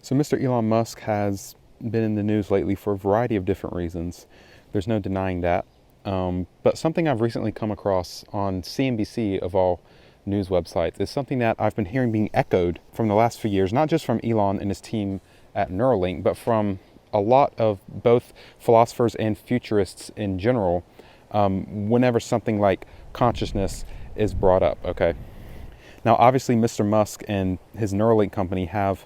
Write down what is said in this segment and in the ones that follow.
So Mr. Elon Musk has been in the news lately for a variety of different reasons. There's no denying that. But something I've recently come across on CNBC, of all news websites, is something that I've been hearing being echoed from the last few years, not just from Elon and his team at Neuralink, but from a lot of both philosophers and futurists in general, whenever something like consciousness is brought up, okay? Now, obviously, Mr. Musk and his Neuralink company have,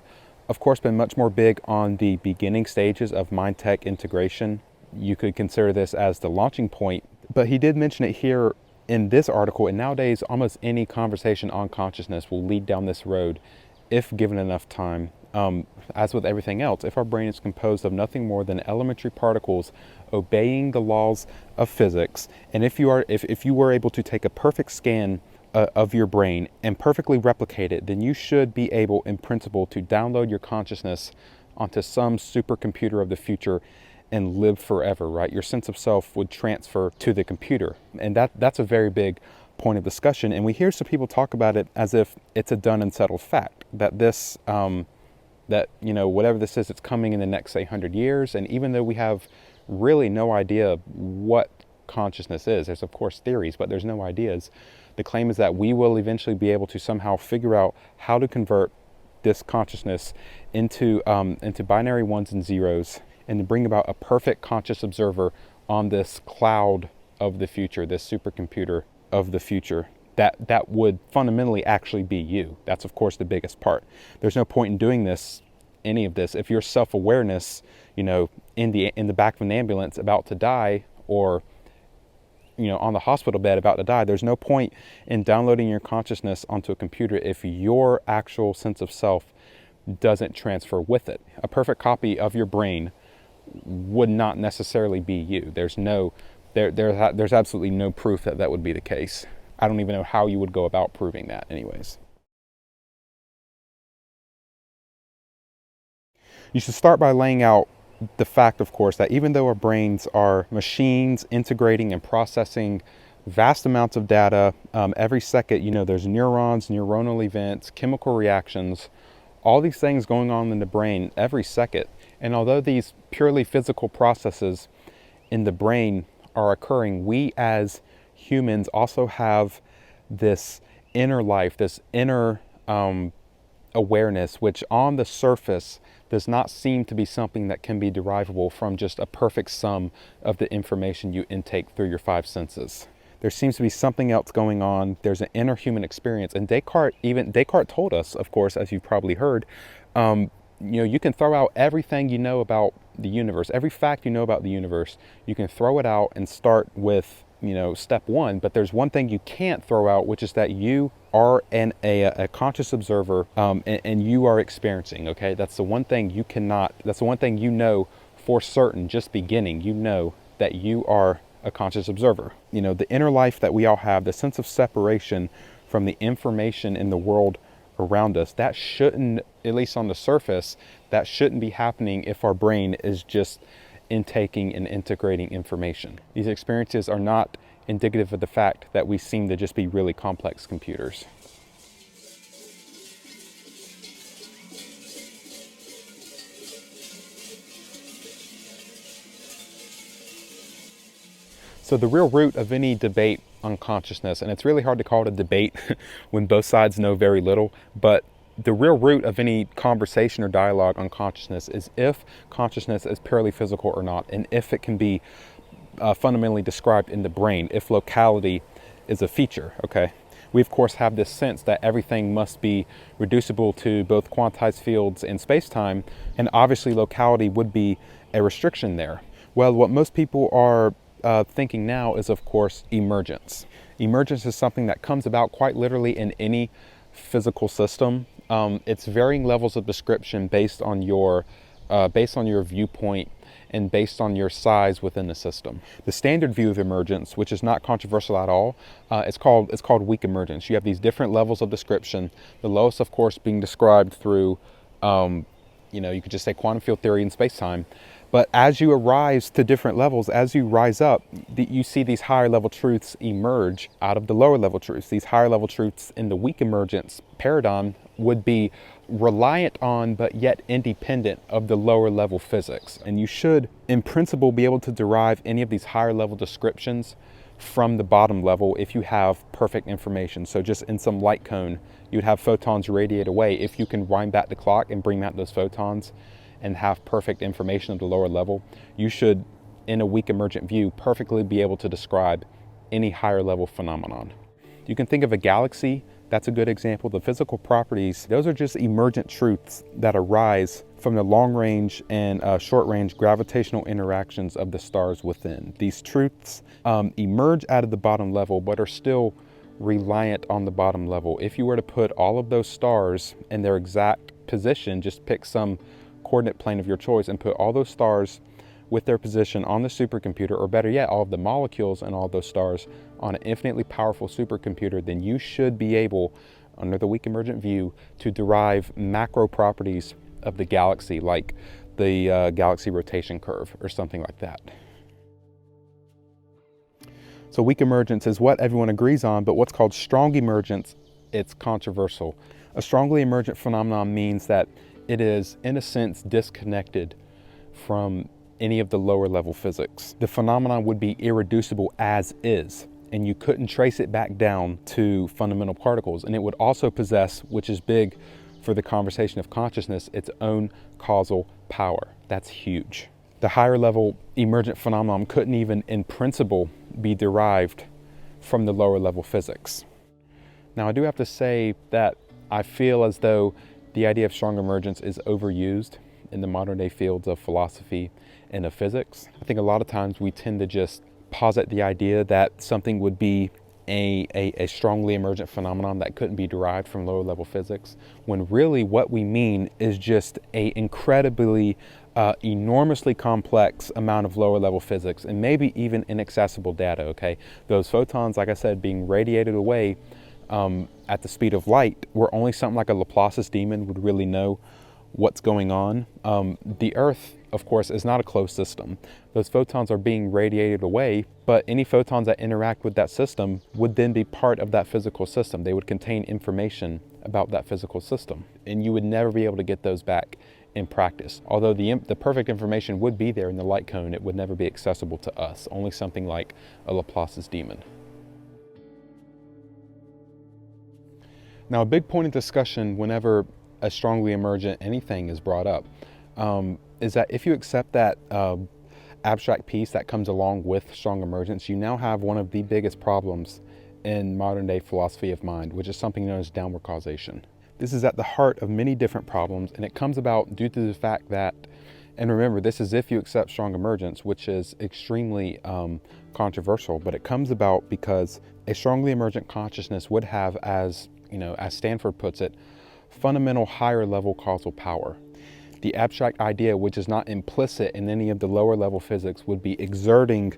of course, been much more big on the beginning stages of mind-tech integration. You could consider this as the launching point, but he did mention it here in this article, and nowadays almost any conversation on consciousness will lead down this road if given enough time. As with everything else, if our brain is composed of nothing more than elementary particles obeying the laws of physics, and if you were able to take a perfect scan of your brain and perfectly replicate it, then you should be able, in principle, to download your consciousness onto some supercomputer of the future and live forever, right? Your sense of self would transfer to the computer. And that's a very big point of discussion. And we hear some people talk about it as if it's a done and settled fact, that this, whatever this is, it's coming in the next, say, 100 years. And even though we have really no idea what consciousness is, there's of course theories, but there's no ideas. The claim is that we will eventually be able to somehow figure out how to convert this consciousness into binary ones and zeros, and to bring about a perfect conscious observer on this cloud of the future, this supercomputer of the future, that would fundamentally actually be you. That's of course the biggest part. There's no point in doing any of this, if your self-awareness, in the back of an ambulance about to die, or on the hospital bed about to die, there's no point in downloading your consciousness onto a computer if your actual sense of self doesn't transfer with it. A perfect copy of your brain would not necessarily be you. There's absolutely no proof that would be the case. I don't even know how you would go about proving that anyways. You should start by laying out the fact, of course, that even though our brains are machines integrating and processing vast amounts of data every second, there's neurons, neuronal events, chemical reactions, all these things going on in the brain every second. And although these purely physical processes in the brain are occurring, we as humans also have this inner life, this inner awareness, which on the surface does not seem to be something that can be derivable from just a perfect sum of the information you intake through your five senses. There seems to be something else going on. There's an inner human experience. And Descartes told us, of course, as you've probably heard, you can throw out everything you know about the universe, every fact you know about the universe, you can throw it out and start with, step one. But there's one thing you can't throw out, which is that you are a conscious observer, and you are experiencing, okay? That's the one thing that's the one thing for certain, just beginning, that you are a conscious observer. The inner life that we all have, the sense of separation from the information in the world around us, that shouldn't, at least on the surface, that shouldn't be happening if our brain is just intaking and integrating information. These experiences are not indicative of the fact that we seem to just be really complex computers. So the real root of any debate on consciousness, and it's really hard to call it a debate when both sides know very little, but the real root of any conversation or dialogue on consciousness is if consciousness is purely physical or not, and if it can be fundamentally described in the brain, if locality is a feature, okay? We of course have this sense that everything must be reducible to both quantized fields and space-time, and obviously locality would be a restriction there. Well, what most people are thinking now is, of course, emergence. Emergence is something that comes about quite literally in any physical system. It's varying levels of description based on your viewpoint and based on your size within the system. The standard view of emergence, which is not controversial at all, it's called weak emergence. You have these different levels of description. The lowest, of course, being described through, you could just say quantum field theory and space-time. But as you arise to different levels, as you rise up, you see these higher level truths emerge out of the lower level truths. These higher level truths in the weak emergence paradigm would be reliant on, but yet independent of the lower level physics. And you should, in principle, be able to derive any of these higher level descriptions from the bottom level if you have perfect information. So just in some light cone, you'd have photons radiate away. If you can wind back the clock and bring back those photons and have perfect information at the lower level, you should, in a weak emergent view, perfectly be able to describe any higher level phenomenon. You can think of a galaxy. That's a good example. The physical properties, those are just emergent truths that arise from the long range and short range gravitational interactions of the stars within. These truths emerge out of the bottom level, but are still reliant on the bottom level. If you were to put all of those stars in their exact position, just pick some coordinate plane of your choice and put all those stars with their position on the supercomputer, or better yet, all of the molecules and all those stars on an infinitely powerful supercomputer, then you should be able, under the weak emergent view, to derive macro properties of the galaxy, like the galaxy rotation curve or something like that. So weak emergence is what everyone agrees on, but what's called strong emergence, it's controversial. A strongly emergent phenomenon means that it is, in a sense, disconnected from any of the lower level physics. The phenomenon would be irreducible as is, and you couldn't trace it back down to fundamental particles. And it would also possess, which is big for the conversation of consciousness, its own causal power. That's huge. The higher level emergent phenomenon couldn't even, in principle, be derived from the lower level physics. Now, I do have to say that I feel as though the idea of strong emergence is overused in the modern day fields of philosophy and of physics. I think a lot of times we tend to just posit the idea that something would be a strongly emergent phenomenon that couldn't be derived from lower level physics, when really what we mean is just a incredibly enormously complex amount of lower level physics and maybe even inaccessible data, okay? Those photons, like I said, being radiated away at the speed of light, where only something like a Laplace's demon would really know what's going on. The Earth, of course, is not a closed system. Those photons are being radiated away, but any photons that interact with that system would then be part of that physical system. They would contain information about that physical system, and you would never be able to get those back in practice. Although the perfect information would be there in the light cone, it would never be accessible to us, only something like a Laplace's demon. Now, a big point of discussion whenever a strongly emergent anything is brought up is that if you accept that abstract piece that comes along with strong emergence, you now have one of the biggest problems in modern day philosophy of mind, which is something known as downward causation. This is at the heart of many different problems, and it comes about due to the fact that, and remember, this is if you accept strong emergence, which is extremely controversial, but it comes about because a strongly emergent consciousness would have, as Stanford puts it, fundamental higher level causal power. The abstract idea, which is not implicit in any of the lower level physics, would be exerting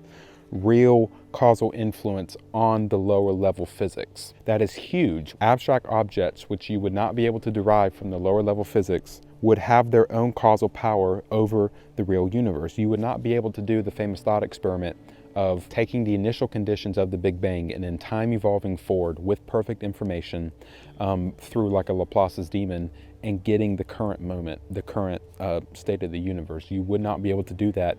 real causal influence on the lower level physics. That is huge. Abstract objects, which you would not be able to derive from the lower level physics, would have their own causal power over the real universe. You would not be able to do the famous thought experiment of taking the initial conditions of the Big Bang and then time evolving forward with perfect information through like a Laplace's demon and getting the current moment, the current state of the universe. You would not be able to do that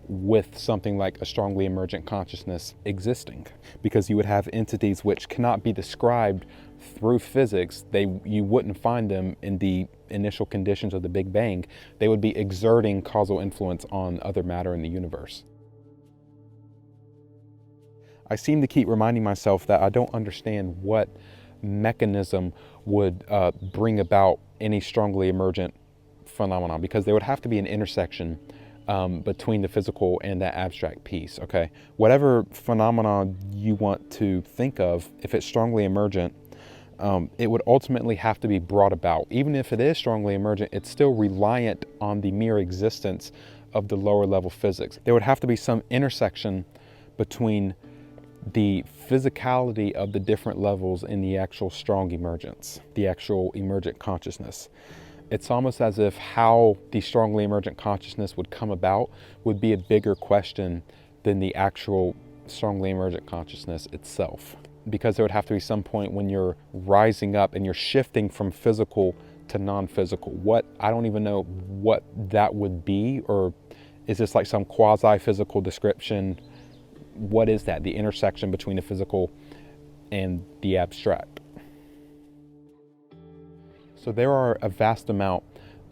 with something like a strongly emergent consciousness existing, because you would have entities which cannot be described through physics. You wouldn't find them in the initial conditions of the Big Bang. They would be exerting causal influence on other matter in the universe. I seem to keep reminding myself that I don't understand what mechanism would bring about any strongly emergent phenomenon, because there would have to be an intersection between the physical and that abstract piece, okay? Whatever phenomenon you want to think of, if it's strongly emergent, it would ultimately have to be brought about. Even if it is strongly emergent, it's still reliant on the mere existence of the lower level physics. There would have to be some intersection between the physicality of the different levels in the actual strong emergence, the actual emergent consciousness. It's almost as if how the strongly emergent consciousness would come about would be a bigger question than the actual strongly emergent consciousness itself. Because there would have to be some point when you're rising up and you're shifting from physical to non-physical. I don't even know what that would be, or is this like some quasi-physical description? What is that? The intersection between the physical and the abstract. So there are a vast amount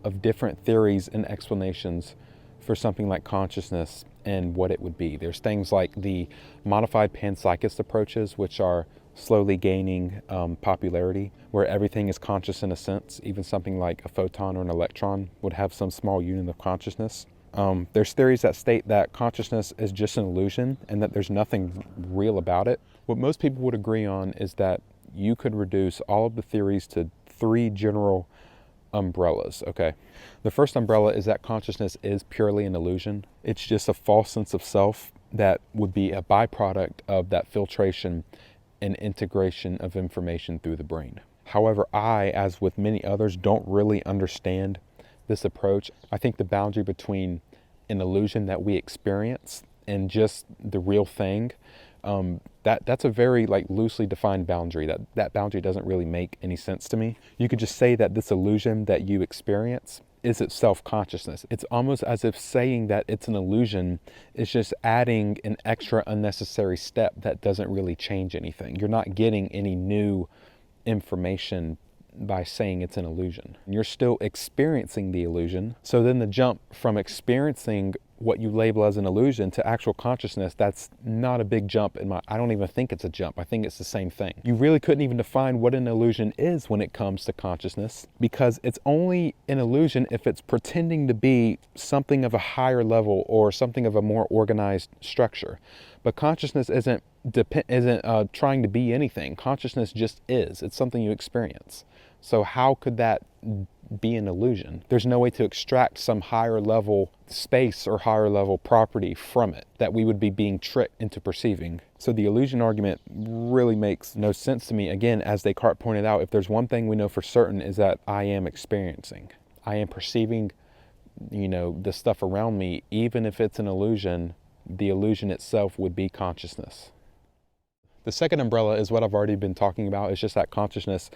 of different theories and explanations for something like consciousness and what it would be. There's things like the modified panpsychist approaches, which are slowly gaining popularity, where everything is conscious in a sense. Even something like a photon or an electron would have some small unit of consciousness. There's theories that state that consciousness is just an illusion and that there's nothing real about it. What most people would agree on is that you could reduce all of the theories to 3 general umbrellas, okay? The first umbrella is that consciousness is purely an illusion. It's just a false sense of self that would be a byproduct of that filtration and integration of information through the brain. However, I, as with many others, don't really understand this approach. I think the boundary between an illusion that we experience and just the real thing, that's a very loosely defined boundary. That boundary doesn't really make any sense to me. You could just say that this illusion that you experience is itself consciousness. It's almost as if saying that it's an illusion is just adding an extra unnecessary step that doesn't really change anything. You're not getting any new information by saying it's an illusion. You're still experiencing the illusion. So then the jump from experiencing what you label as an illusion to actual consciousness, that's not a big jump I don't even think it's a jump. I think it's the same thing. You really couldn't even define what an illusion is when it comes to consciousness, because it's only an illusion if it's pretending to be something of a higher level or something of a more organized structure. But consciousness isn't trying to be anything. Consciousness just is. It's something you experience. So how could that be an illusion? There's no way to extract some higher level space or higher level property from it that we would be being tricked into perceiving. So the illusion argument really makes no sense to me. Again, as Descartes pointed out, if there's one thing we know for certain is that I am experiencing. I am perceiving, the stuff around me. Even if it's an illusion, the illusion itself would be consciousness. The second umbrella is what I've already been talking about. It's just that consciousness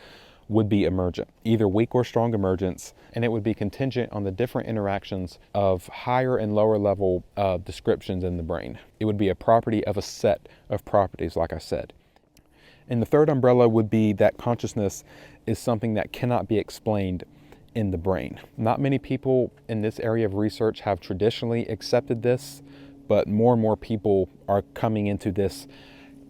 would be emergent, either weak or strong emergence, and it would be contingent on the different interactions of higher and lower level descriptions in the brain. It would be a property of a set of properties, like I said. And the third umbrella would be that consciousness is something that cannot be explained in the brain. Not many people in this area of research have traditionally accepted this, but more and more people are coming into this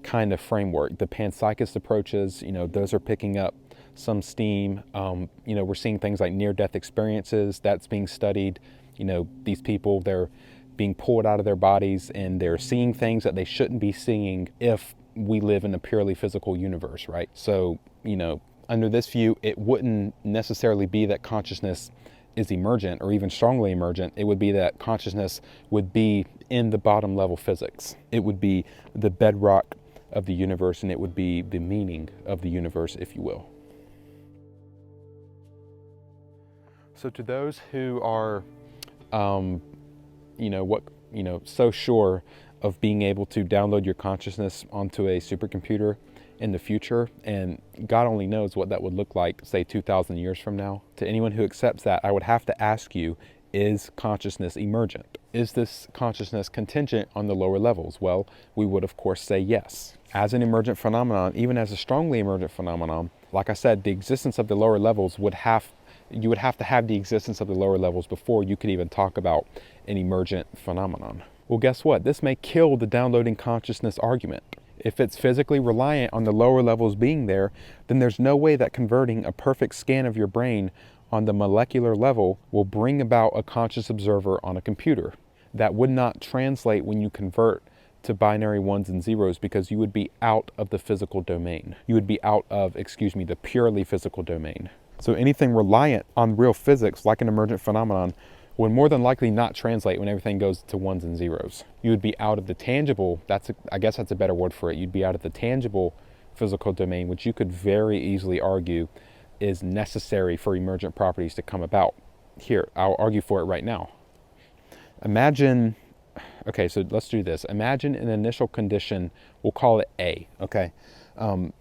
kind of framework. The panpsychist approaches, those are picking up some steam. We're seeing things like near-death experiences that's being studied. These people, they're being pulled out of their bodies and they're seeing things that they shouldn't be seeing if we live in a purely physical universe, right? So, under this view, it wouldn't necessarily be that consciousness is emergent or even strongly emergent. It would be that consciousness would be in the bottom level physics. It would be the bedrock of the universe, and it would be the meaning of the universe, if you will. So to those who are, so sure of being able to download your consciousness onto a supercomputer in the future, and God only knows what that would look like, say 2,000 years from now. To anyone who accepts that, I would have to ask you, is consciousness emergent? Is this consciousness contingent on the lower levels? Well, we would of course say yes. As an emergent phenomenon, even as a strongly emergent phenomenon, like I said, the existence of the lower levels you would have to have the existence of the lower levels before you could even talk about an emergent phenomenon. Well, guess what? This may kill the downloading consciousness argument. If it's physically reliant on the lower levels being there, then there's no way that converting a perfect scan of your brain on the molecular level will bring about a conscious observer on a computer. That would not translate when you convert to binary ones and zeros, because you would be out of the physical domain. You would be out of, the purely physical domain. So anything reliant on real physics, like an emergent phenomenon, would more than likely not translate when everything goes to ones and zeros. You would be out of the tangible, I guess that's a better word for it, you'd be out of the tangible physical domain, which you could very easily argue is necessary for emergent properties to come about. Here, I'll argue for it right now. Imagine, okay, so let's do this. Imagine an initial condition, we'll call it A, okay?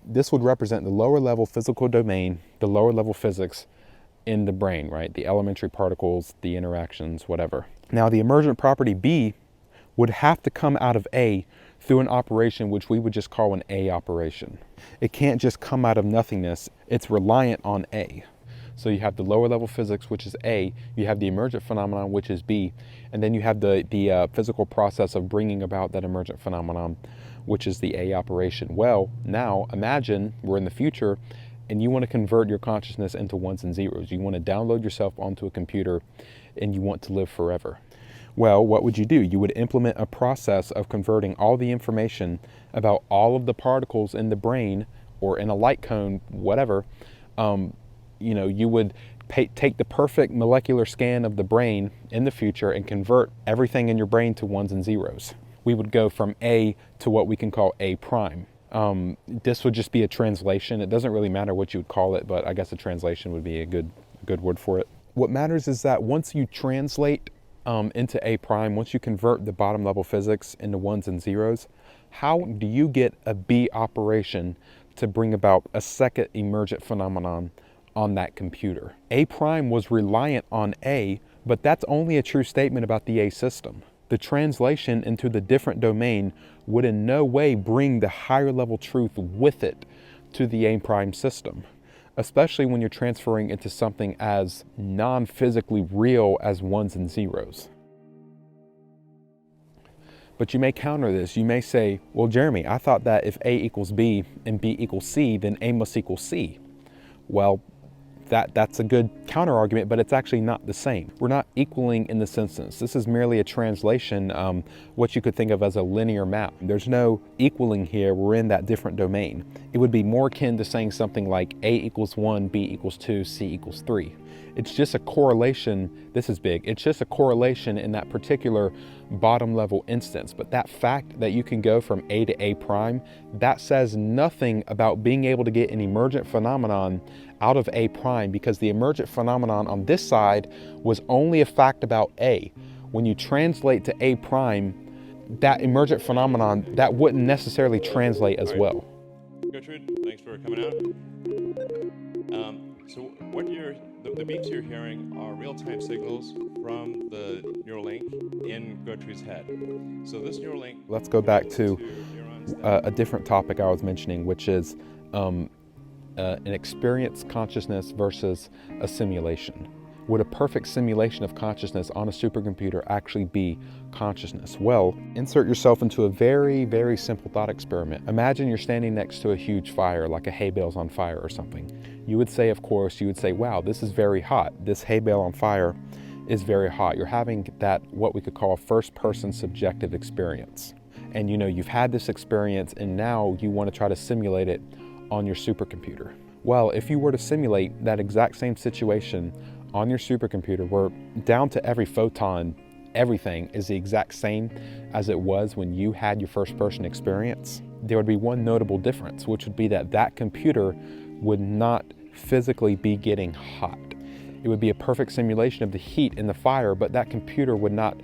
This would represent the lower level physical domain, the lower level physics in the brain, right? The elementary particles, the interactions, whatever. Now the emergent property B would have to come out of A through an operation which we would just call an A operation. It can't just come out of nothingness. It's reliant on A. So you have the lower level physics, which is A, you have the emergent phenomenon, which is B, and then you have the physical process of bringing about that emergent phenomenon, which is the A operation. Well, now imagine we're in the future and you want to convert your consciousness into ones and zeros. You want to download yourself onto a computer and you want to live forever. Well, what would you do? You would implement a process of converting all the information about all of the particles in the brain or in a light cone, whatever. You would take the perfect molecular scan of the brain in the future and convert everything in your brain to ones and zeros. We would go from A to what we can call A prime. This would just be a translation. It doesn't really matter what you would call it, but I guess a translation would be a good word for it. What matters is that once you translate into A prime, once you convert the bottom level physics into ones and zeros, how do you get a B operation to bring about a second emergent phenomenon on that computer? A prime was reliant on A, but that's only a true statement about the A system. The translation into the different domain would in no way bring the higher level truth with it to the A prime system, especially when you're transferring into something as non-physically real as ones and zeros. But you may counter this. You may say, well, Jeremy, I thought that if A equals B and B equals C, then A must equal C. Well, that's a good counter argument, but it's actually not the same. We're not equaling in this instance. This is merely a translation, what you could think of as a linear map. There's no equaling here. We're in that different domain. It would be more akin to saying something like A equals 1, B equals 2, C equals 3. It's just a correlation. This is big. It's just a correlation in that particular bottom level instance. But that fact that you can go from A to A prime, that says nothing about being able to get an emergent phenomenon out of A prime, because the emergent phenomenon on this side was only a fact about A. When you translate to A prime, that emergent phenomenon, that wouldn't necessarily translate as well. Gertrude, thanks for coming out. So what the beeps you're hearing are real-time signals from the neural link in Gertrude's head. So this neural link... Let's go back to a different topic I was mentioning, which is an experience consciousness versus a simulation. Would a perfect simulation of consciousness on a supercomputer actually be consciousness? Well, insert yourself into a very, very simple thought experiment. Imagine you're standing next to a huge fire, like a hay bale's on fire or something. You would say, of course, wow, this is very hot. This hay bale on fire is very hot. You're having that, what we could call a first-person subjective experience. And you've had this experience and now you want to try to simulate it on your supercomputer. Well, if you were to simulate that exact same situation on your supercomputer, where down to every photon, everything is the exact same as it was when you had your first person experience, there would be one notable difference, which would be that computer would not physically be getting hot. It would be a perfect simulation of the heat in the fire, but that computer would not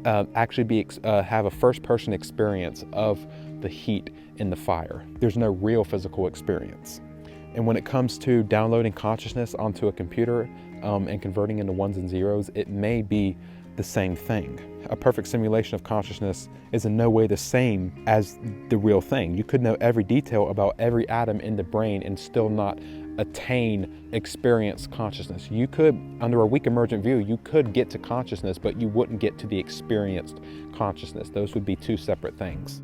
actually have a first person experience of the heat in the fire. There's no real physical experience. And when it comes to downloading consciousness onto a computer and converting into ones and zeros, it may be the same thing. A perfect simulation of consciousness is in no way the same as the real thing. You could know every detail about every atom in the brain and still not attain experience consciousness. You could, under a weak emergent view, you could get to consciousness, but you wouldn't get to the experienced consciousness. Those would be two separate things.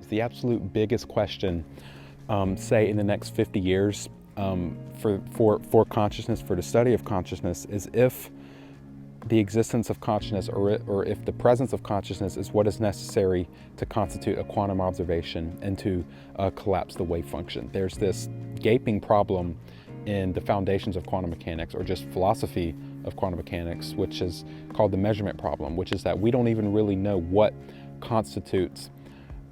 The absolute biggest question, say in the next 50 years, for consciousness, for the study of consciousness, is if the existence of consciousness or if the presence of consciousness is what is necessary to constitute a quantum observation and to collapse the wave function. There's this gaping problem in the foundations of quantum mechanics, or just philosophy of quantum mechanics, which is called the measurement problem, which is that we don't even really know what constitutes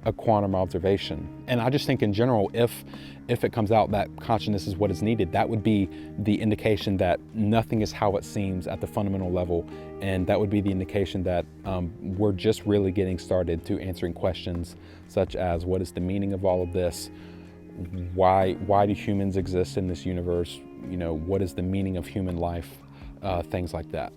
a quantum observation. And I just think in general, if it comes out that consciousness is what is needed, that would be the indication that nothing is how it seems at the fundamental level, and that would be the indication that we're just really getting started to answering questions such as, what is the meaning of all of this? Why do humans exist in this universe? You know, what is the meaning of human life? Things like that.